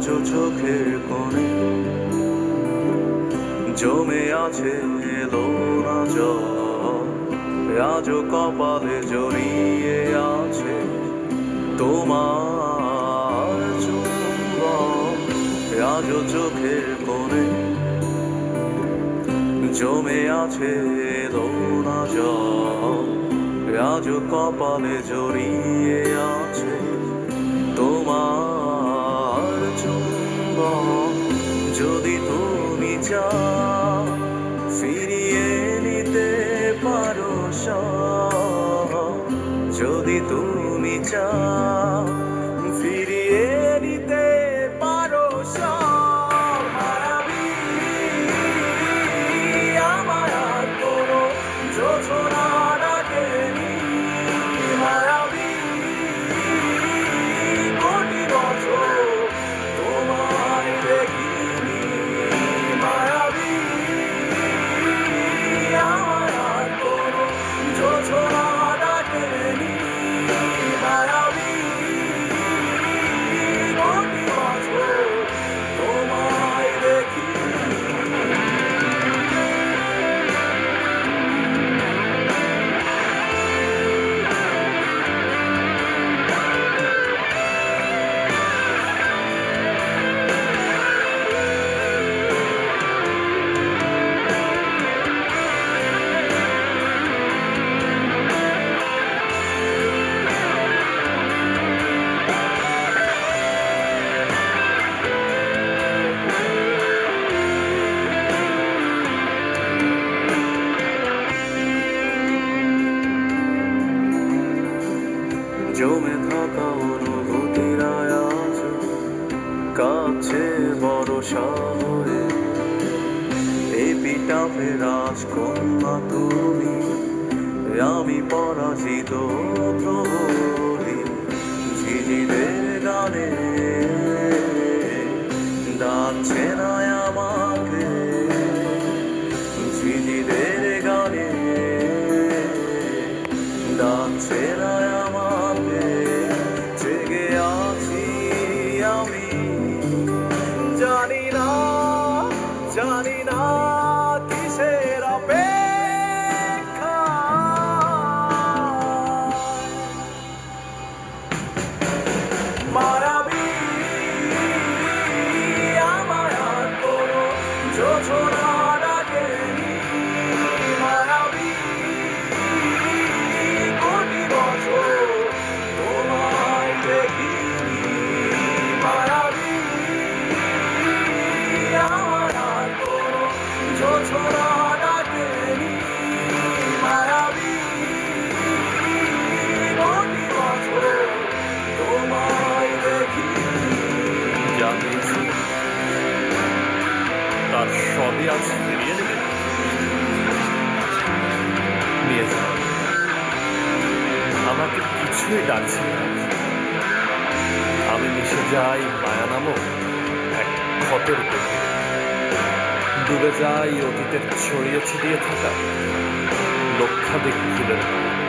আজও চোখের কোণে জমে আছে এলো না জল, আজও কপালে জড়িয়ে আছে তোমার চুম্বন। আজও চোখের কোণে জমে আছে এলো না জল, আজও কপালে জড়িয়ে আছে তোমার চুম্বন। যদি তুমি চাও ফিরিয়ে নিতে পারো সব, যদি তুমি চাও ফিরিয়ে নিতে পারো সব। মায়াবী আমার আর কোনো যোজনা ডাকেনি, মায়াবী কোটি বছর তোমায় দেখিনি, মায়াবী আমার আর কোনো যোজনা ডাকেনি, মায়াবী কোটি বছর তোমায় দেখিনি। জমে থাকা অনুভূতিরা আজ কাছে ভরসা হয়ে, এপিটাফে রাজকন্যা তুমি, আমি পরাজিত প্রহরী। ঝিঝিদের গানে ডাকছে না আমাকে, ঝিঝিদের গানে ডাকছে না আমাকে, জেগে আছি আমি জানি না, জানি না কিসের অপেক্ষা। মায়াবী আমার আর কোনো যোজনা ডাকেনি, মায়াবী কোটি বছর তোমায় দেখিনি, মায়াবী আমার আর কোনো যোজনা ডাকেনি, মায়াবী কোটি বছর তোমায় দেখিনি। যা পেয়েছি তার সবই আজ ফিরিয়ে নেবে, নিয়ে যাও। আমাকে কিছুই ডাকছে না, আমি মিশে যাই মায়া নামক এক ক্ষতের গভীরে, ডুবে যাই অতীতের ছড়িয়ে ছিটিয়ে থাকা লক্ষাধিক ফুলের মধ্যে।